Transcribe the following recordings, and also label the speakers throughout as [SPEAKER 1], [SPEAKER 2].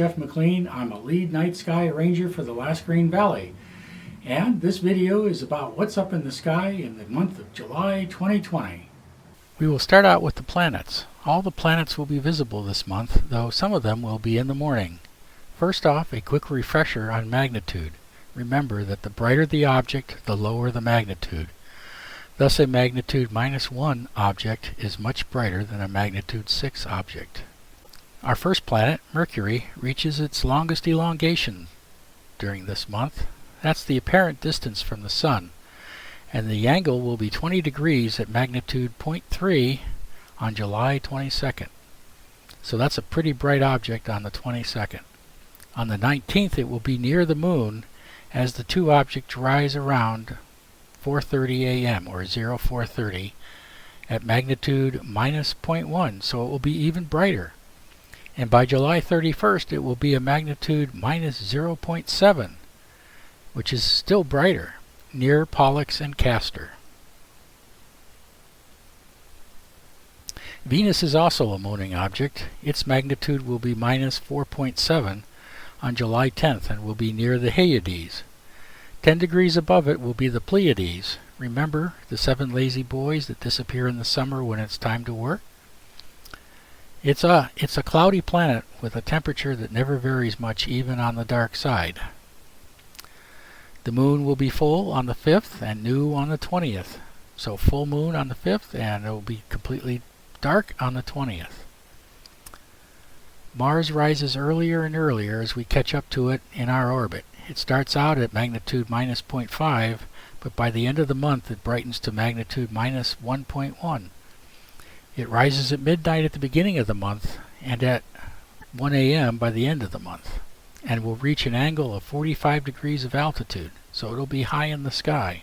[SPEAKER 1] Geoff McLean. I'm a lead night sky ranger for the Last Green Valley. And this video is about what's up in the sky in the month of July 2020. We will start out with the planets. All the planets will be visible this month, though some of them will be in the morning. First off, a quick refresher on magnitude. Remember that the brighter the object, the lower the magnitude. Thus a magnitude -1 object is much brighter than a magnitude 6 object. Our first planet, Mercury, reaches its longest elongation during this month. That's the apparent distance from the Sun, and the angle will be 20 degrees at magnitude 0.3 on July 22nd. So that's a pretty bright object on the 22nd. On the 19th it will be near the Moon as the two objects rise around 4:30 a.m. or 0430 at magnitude -0.1, so it will be even brighter. And by July 31st it will be a magnitude -0.7, which is still brighter, near Pollux and Castor. Venus is also a mooning object. Its magnitude will be -4.7 on July 10th and will be near the Hyades. 10 degrees above it will be the Pleiades. Remember the 7 lazy boys that disappear in the summer when it's time to work? It's a cloudy planet with a temperature that never varies much, even on the dark side. The moon will be full on the 5th and new on the 20th. So full moon on the 5th and it will be completely dark on the 20th. Mars rises earlier and earlier as we catch up to it in our orbit. It starts out at magnitude -0.5, but by the end of the month it brightens to magnitude -1.1. It rises at midnight at the beginning of the month and at 1 a.m. by the end of the month, and will reach an angle of 45 degrees of altitude, so it'll be high in the sky.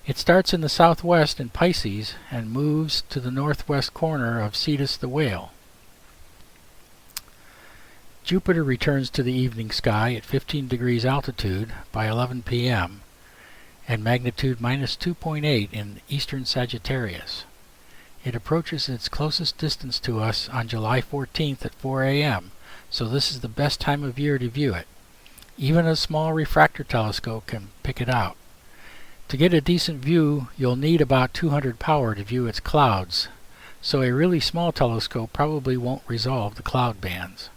[SPEAKER 1] It starts in the southwest in Pisces and moves to the northwest corner of Cetus the Whale. Jupiter returns to the evening sky at 15 degrees altitude by 11 p.m. and magnitude -2.8 in eastern Sagittarius. It approaches its closest distance to us on July 14th at 4 a.m., so this is the best time of year to view it. Even a small refractor telescope can pick it out. To get a decent view, you'll need about 200 power to view its clouds, so a really small telescope probably won't resolve the cloud bands.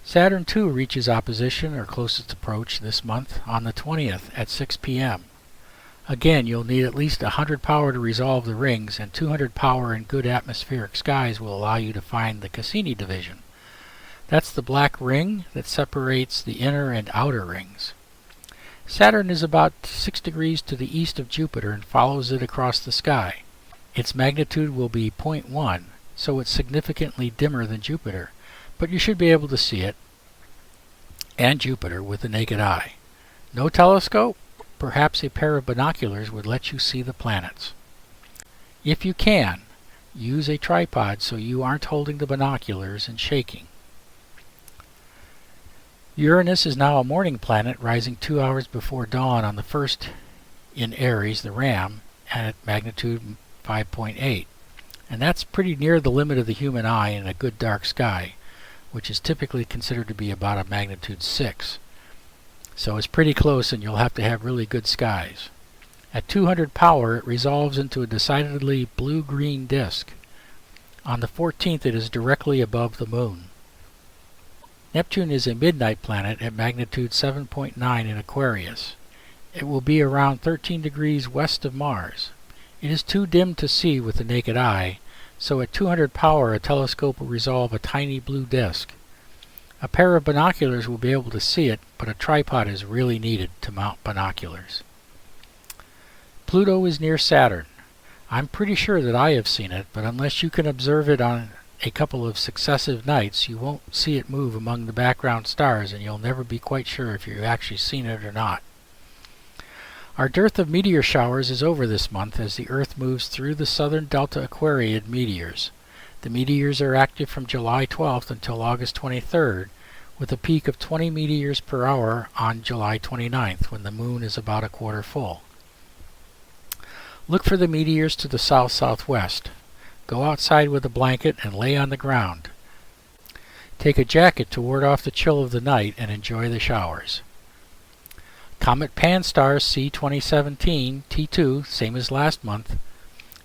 [SPEAKER 1] Saturn II reaches opposition or closest approach this month on the 20th at 6 p.m. Again, you'll need at least 100 power to resolve the rings, and 200 power in good atmospheric skies will allow you to find the Cassini division. That's the black ring that separates the inner and outer rings. Saturn is about 6 degrees to the east of Jupiter and follows it across the sky. Its magnitude will be 0.1, so it's significantly dimmer than Jupiter, but you should be able to see it and Jupiter with the naked eye. No telescope? Perhaps a pair of binoculars would let you see the planets. If you can, use a tripod so you aren't holding the binoculars and shaking. Uranus is now a morning planet, rising 2 hours before dawn on the 1st in Aries, the Ram, and at magnitude 5.8. And that's pretty near the limit of the human eye in a good dark sky, which is typically considered to be about a magnitude 6. So it's pretty close, and you'll have to have really good skies. At 200 power, it resolves into a decidedly blue-green disk. On the 14th, it is directly above the Moon. Neptune is a midnight planet at magnitude 7.9 in Aquarius. It will be around 13 degrees west of Mars. It is too dim to see with the naked eye, so at 200 power a telescope will resolve a tiny blue disk. A pair of binoculars will be able to see it, but a tripod is really needed to mount binoculars. Pluto is near Saturn. I'm pretty sure that I have seen it, but unless you can observe it on a couple of successive nights, you won't see it move among the background stars, and you'll never be quite sure if you've actually seen it or not. Our dearth of meteor showers is over this month as the Earth moves through the southern Delta Aquariid meteors. The meteors are active from July 12th until August 23rd, with a peak of 20 meteors per hour on July 29th, when the Moon is about a quarter full. Look for the meteors to the south-southwest. Go outside with a blanket and lay on the ground. Take a jacket to ward off the chill of the night and enjoy the showers. Comet Pan-STARRS C 2017 T2, same as last month,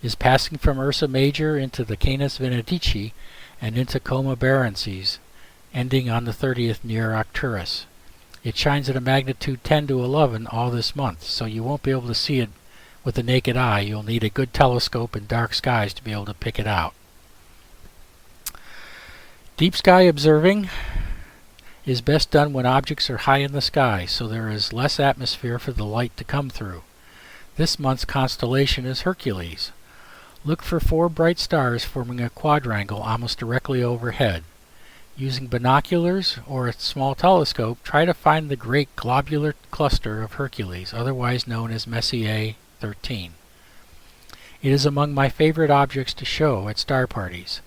[SPEAKER 1] is passing from Ursa Major into the Canis Venedici and into Coma Berenices, ending on the 30th near Arcturus. It shines at a magnitude 10 to 11 all this month, so you won't be able to see it with the naked eye. You'll need a good telescope and dark skies to be able to pick it out. Deep sky observing is best done when objects are high in the sky, so there is less atmosphere for the light to come through. This month's constellation is Hercules. Look for 4 bright stars forming a quadrangle almost directly overhead. Using binoculars or a small telescope, try to find the great globular cluster of Hercules, otherwise known as Messier 13. It is among my favorite objects to show at star parties.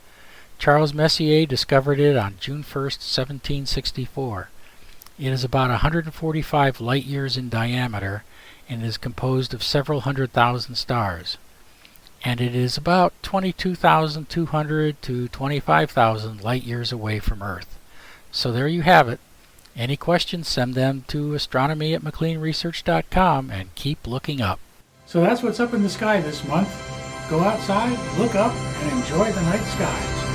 [SPEAKER 1] Charles Messier discovered it on June 1, 1764. It is about 145 light-years in diameter and is composed of several 100,000 stars. And it is about 22,200 to 25,000 light-years away from Earth. So there you have it. Any questions, send them to astronomy@mcleanresearch.com and keep looking up. So that's what's up in the sky this month. Go outside, look up, and enjoy the night skies.